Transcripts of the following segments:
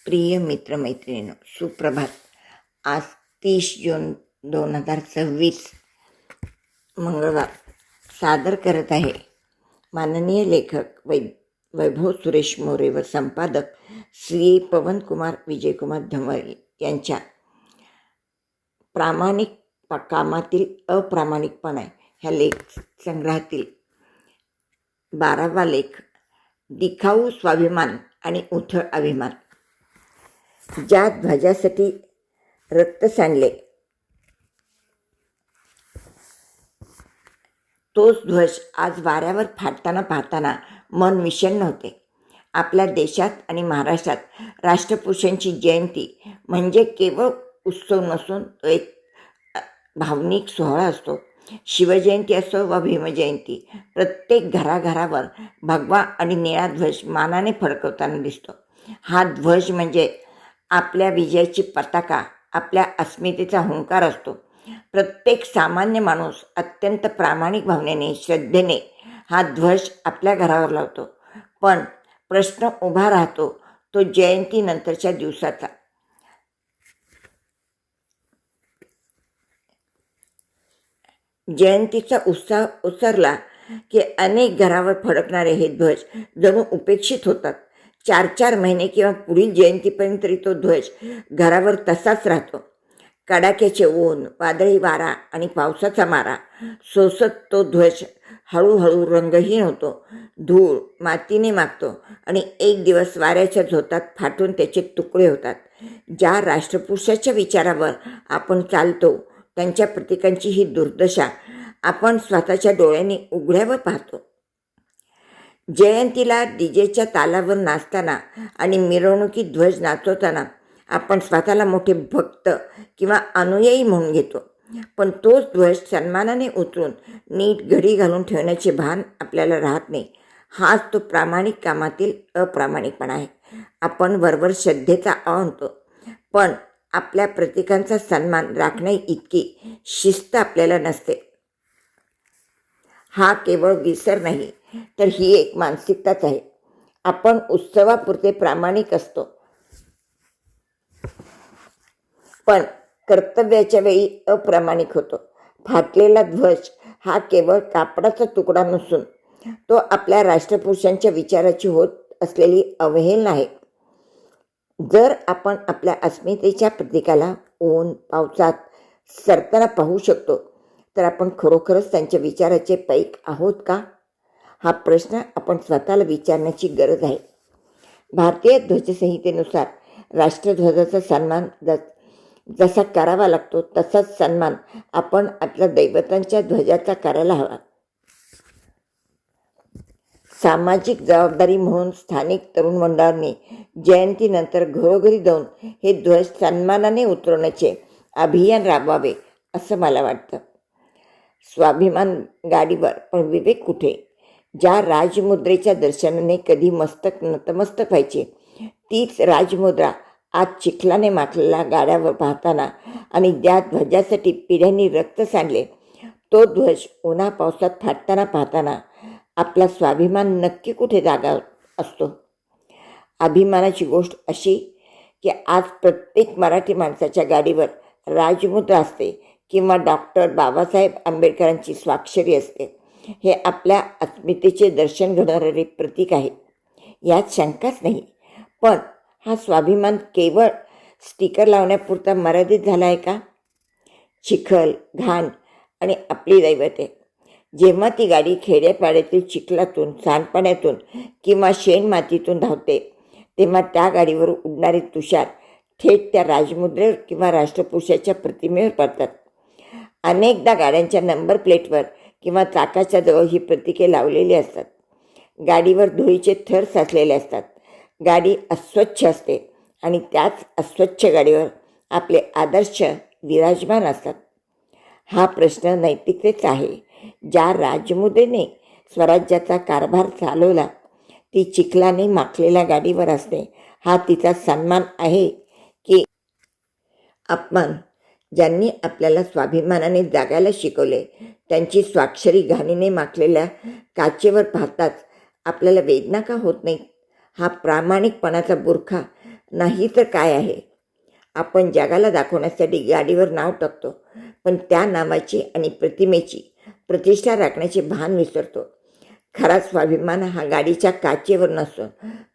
प्रिय मित्रमैत्रिणींनो, सुप्रभात. आज 30 जून 2026 मंगळवार. सादर करत आहे माननीय लेखक वैभव सुरेश मोरे व संपादक श्री पवनकुमार विजयकुमार धमर यांच्या प्रामाणिक कामातील अप्रामाणिकपणा ह्या लेख संग्रहातील 12वा लेख, दिखाऊ स्वाभिमान आणि उथळ अभिमान. ज्या ध्वजासाठी रक्त सांडले तोच ध्वज आज वाऱ्यावर फाटताना पाहताना मन विषण्ण होते. आपल्या देशात आणि महाराष्ट्रात राष्ट्रपुरुषांची जयंती म्हणजे केवळ उत्सव नसून तो एक भावनिक सोहळा असतो. शिवजयंती असो व भीमजयंती, प्रत्येक घराघरावर भगवा आणि निळा ध्वज मानाने फडकवताना दिसतो. हा ध्वज म्हणजे आपल्या विजयाची पताका, आपल्या अस्मितेचा हुंकार असतो. प्रत्येक सामान्य माणूस अत्यंत प्रामाणिक भावनेने, श्रद्धेने हा ध्वज आपल्या घरावर लावतो. पण प्रश्न उभा राहतो तो जयंतीनंतरच्या दिवसाचा. जयंतीचा उत्साह ओसरला की अनेक घरावर फडकणारे हे ध्वज जणू उपेक्षित होतात. 4 महिने किंवा पुढील जयंतीपर्यंत तरी तो ध्वज घरावर तसाच राहतो. कडाक्याचे ऊन, वादळी वारा आणि पावसाचा मारा सोसत तो ध्वज हळूहळू रंगहीन होतो. धूळ मातीने मागतो आणि एक दिवस वाऱ्याच्या झोतात फाटून त्याचे तुकडे होतात. ज्या राष्ट्रपुरुषाच्या विचारावर आपण चालतो त्यांच्या प्रतीकांची ही दुर्दशा आपण स्वतःच्या डोळ्यांनी उघड्यावर पाहतो. जयंतीला डीजेच्या तालावर नाचताना आणि मिरवणुकीत ध्वज नाचवताना आपण स्वतःला मोठे भक्त किंवा अनुयायी म्हणून घेतो. पण तोच ध्वज सन्मानाने उतरून नीट घडी घालून ठेवण्याचे भान आपल्याला राहत नाही. हाच तो प्रामाणिक कामातील अप्रामाणिकपणा आहे. आपण वरवर श्रद्धेचा आणतो, पण आपल्या प्रतीकांचा सन्मान राखण्या इतकी शिस्त आपल्याला नसते. हा केवळ विसर नाही, तर ही एक मानसिकताच आहे. आपण उत्सवापुरते प्रामाणिक असतो, पण कर्तव्याच्या वेळी अप्रामाणिक होतो. फाटलेला ध्वज हा केवळ कापडाचा तुकडा नसून तो आपल्या राष्ट्रपुरुषांच्या विचाराची होत असलेली अवहेलना आहे. जर आपण आपल्या अस्मितेच्या प्रतीकाला ऊन पावसात सरताना पाहू शकतो, तर आपण खरोखरच त्यांच्या विचाराचे पैक आहोत का? हा प्रश्न आपण स्वतःला विचारण्याची गरज आहे. भारतीय ध्वजसंहितेनुसार राष्ट्रध्वजाचा सन्मान जसा करावा लागतो तसाच सन्मान आपण आपल्या दैवतांच्या ध्वजाचा करायला हवा. सामाजिक जबाबदारी म्हणून स्थानिक तरुण मंडळांनी जयंतीनंतर घरोघरी जाऊन हे ध्वज सन्मानाने उतरवण्याचे अभियान राबवावे असं मला वाटतं. स्वाभिमान गाडीवर पण विवेक कुठे? ज्या राजमुद्रेच्या दर्शनाने कधी मस्तक नतमस्तक व्हायचे, तीच राजमुद्रा आज चिखलाने माखलेल्या गाड्यावर पाहताना आणि ज्या ध्वजासाठी पिढ्यांनी रक्त सांडले तो ध्वज उन्हा पावसात फाटताना पाहताना आपला स्वाभिमान नक्की कुठे जागा असतो? अभिमानाची गोष्ट अशी की आज प्रत्येक मराठी माणसाच्या गाडीवर राजमुद्रा असते किंवा डॉक्टर बाबासाहेब आंबेडकरांची स्वाक्षरी असते. हे आपल्या अस्मितेचे दर्शन घडवणारे प्रतीक आहे, यात शंकाच नाही. पण हा स्वाभिमान केवळ स्टिकर लावण्यापुरता मर्यादित झाला आहे का? चिखल, घाण आणि आपली दैवते, जेव्हा ती गाडी खेड्यापाड्यातील चिखलातून, सांडपाण्यातून किंवा शेणमातीतून धावते, तेव्हा त्या गाडीवर उडणारे तुषार थेट त्या राजमुद्रेवर किंवा राष्ट्रपुरुषाच्या प्रतिमेवर पडतात. अनेकदा गाड्यांच्या नंबर प्लेटवर किंवा चाकाच्या जवळ ही प्रतीके लावलेली असतात. गाडीवर धुळीचे थर साचलेले असतात. गाडी अस्वच्छ असते आणि त्याच अस्वच्छ गाडीवर आपले आदर्श विराजमान असतात. हा प्रश्न नैतिकतेचा आहे. ज्या राजमुद्रेने स्वराज्याचा कारभार चालवला ती चिखलाने माखलेल्या गाडीवर असते. हा तिचा सन्मान आहे की अपमान? ज्यांनी आपल्याला स्वाभिमानाने जगायला शिकवले त्यांची स्वाक्षरी घाणीने माखलेल्या काचेवर पाहताच आपल्याला वेदना का होत नाही? हा प्रामाणिकपणाचा बुरखा नाही तर काय आहे. आपण जगाला दाखवण्यासाठी गाडीवर नाव टाकतो, पण त्या नावाची आणि प्रतिमेची प्रतिष्ठा राखण्याचे भान विसरतो. खरा स्वाभिमान हा गाडीच्या काचेवर नसून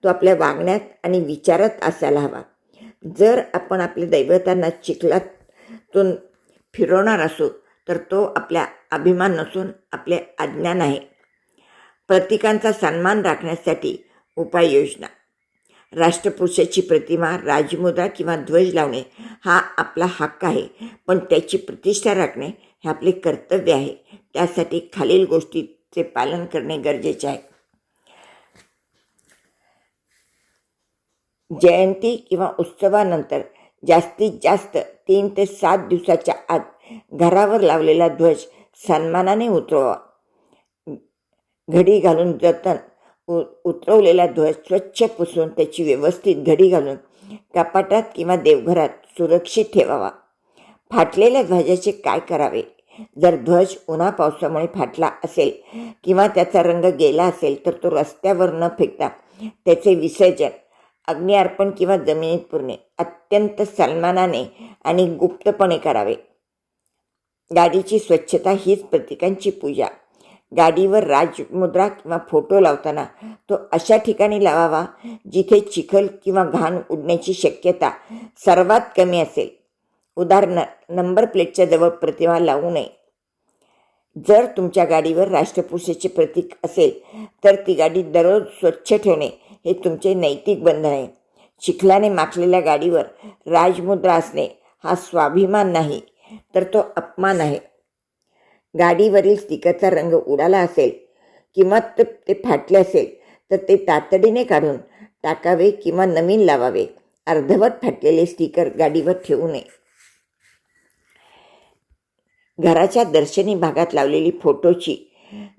तो आपल्या वागण्यात आणि विचारात असायला हवा. जर आपण आपल्या दैवतांना चिखलातून फिरवणार असू तर तो आपल्या अभिमान नसून आपले अज्ञान आहे. प्रतीकांचा सन्मान राखण्यासाठी उपाययोजना. राष्ट्रपुरुषाची प्रतिमा, राजमुद्रा किंवा ध्वज लावणे हा आपला हक्क आहे, पण त्याची प्रतिष्ठा राखणे हे आपले कर्तव्य आहे. त्यासाठी खालील गोष्टीचे पालन करणे गरजेचे आहे. जयंती किंवा उत्सवानंतर जास्तीत जास्त 3 ते 7 दिवसाच्या आत घरावर लावलेला ध्वज सन्मानाने उतरवा. घडी घालून जतन उतरवलेला ध्वज स्वच्छ पुसून त्याची व्यवस्थित घडी घालून कपाटात किंवा देवघरात सुरक्षित ठेवावा. फाटलेल्या ध्वजाचे काय करावे? जर ध्वज उन्हा पावसामुळे फाटला असेल किंवा त्याचा रंग गेला असेल तर तो रस्त्यावर न फेकता त्याचे विसर्जन, अग्नी अर्पण किंवा जमिनीत पुरणे अत्यंत सन्मानाने आणि गुप्तपणे करावे. गाडीची स्वच्छता हीच प्रतीकांची पूजा. गाडीवर राजमुद्रा किंवा फोटो लावताना तो अशा ठिकाणी लावावा जिथे चिखल किंवा घाण उडण्याची शक्यता सर्वात कमी असेल. उदाहरणार्थ, नंबर प्लेटच्या जवळ प्रतिमा लावू नये. जर तुमच्या गाडीवर राष्ट्रपुरुषाचे प्रतीक असेल तर ती गाडी दररोज स्वच्छ ठेवणे हे तुमचे नैतिक बंधन आहे. चिखलाने माखलेल्या गाडीवर राजमुद्रा असणे हा स्वाभिमान नाही तर तो अपमान आहे. गाडीवरील स्टिकरचा रंग उडाला असेल किंवा ते फाटले असेल तर ते तातडीने काढून टाकावे किंवा नवीन लावावे. अर्धवट फाटलेले स्टिकर गाडीवर ठेवू नये. घराच्या दर्शनी भागात लावलेली फोटोची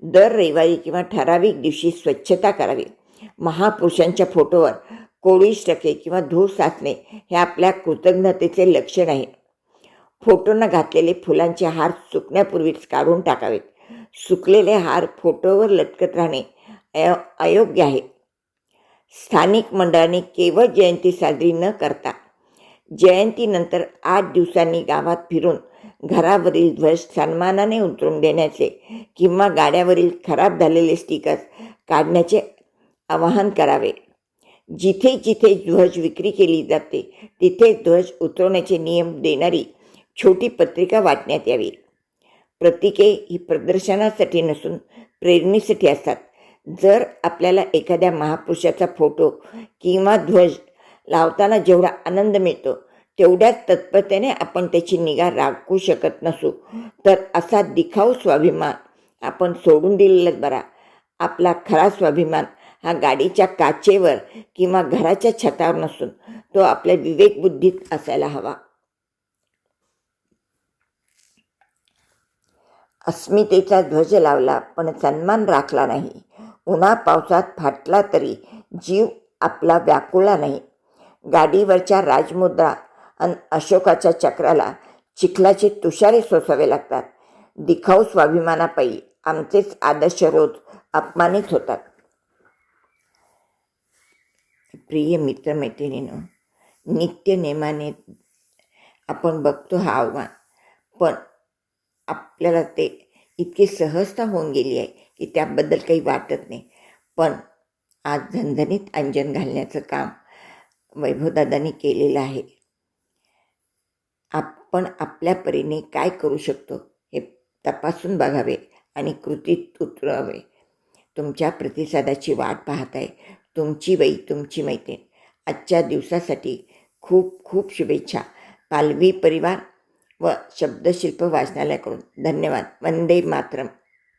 दर रविवारी किंवा ठराविक दिवशी स्वच्छता करावी. महापुरुषांच्या फोटोवर कोळी टके किंवा धूळ साचणे हे आपल्या कृतज्ञतेचे लक्षण आहे. फोटोंना घातलेले फुलांचे हार सुकण्यापूर्वीच काढून टाकावेत. सुकलेले हार फोटोवर लटकत राहणे अयोग्य आहे. स्थानिक मंडळांनी केवळ जयंती साजरी न करता जयंतीनंतर 8 दिवसांनी गावात फिरून घरावरील ध्वज सन्मानाने उतरून देण्याचे किंवा गाड्यावरील खराब झालेले स्टिकर्स काढण्याचे आवाहन करावे. जिथे जिथे ध्वज विक्री केली जाते तिथे ध्वज उतरवण्याचे नियम देणारी छोटी पत्रिका वाटण्यात यावी. प्रतीके ही प्रदर्शनासाठी नसून प्रेरणेसाठी असतात. जर आपल्याला एखाद्या महापुरुषाचा फोटो किंवा ध्वज लावताना जेवढा आनंद मिळतो तेवढ्याच तत्परतेने आपण त्याची निगा राखू शकत नसू तर असा दिखाऊ स्वाभिमान आपण सोडून दिलेलाच बरा. आपला खरा स्वाभिमान हा गाडीच्या काचेवर किंवा घराच्या छतावर नसून तो आपल्या विवेकबुद्धीत असायला हवा. अस्मितेचा ध्वज लावला पण सन्मान राखला नाही. उन्हा पावसात फाटला तरी जीव आपला व्याकुळला नाही. गाडीवरच्या राजमुद्रा आणि अशोकाच्या चक्राला चिखलाचे तुषारे सोसावे लागतात. दिखाऊ स्वाभिमानापायी आमचेच आदर्श रोज अपमानित होतात. प्रिय मित्रमैत्रिणींनो, नित्य नेमाने आपण बघतो हा अवमान, पण आपल्याला ते इतकी सहजता होऊन गेली आहे की त्याबद्दल काही वाटत नाही. पण आज झणझणीत अंजन घालण्याचं काम वैभवदादांनी केलेलं आहे. आपण आपल्या परीने काय करू शकतो हे तपासून बघावे आणि कृतीत उतरावे. तुमच्या प्रतिसादाची वाट पाहत आहे तुमची बाई, तुमची मैत्रीण. आजच्या दिवसासाठी खूप खूप शुभेच्छा. पालवी परिवार व शब्दशिल्प वाचनालयाकडून. धन्यवाद. वंदे मातरम.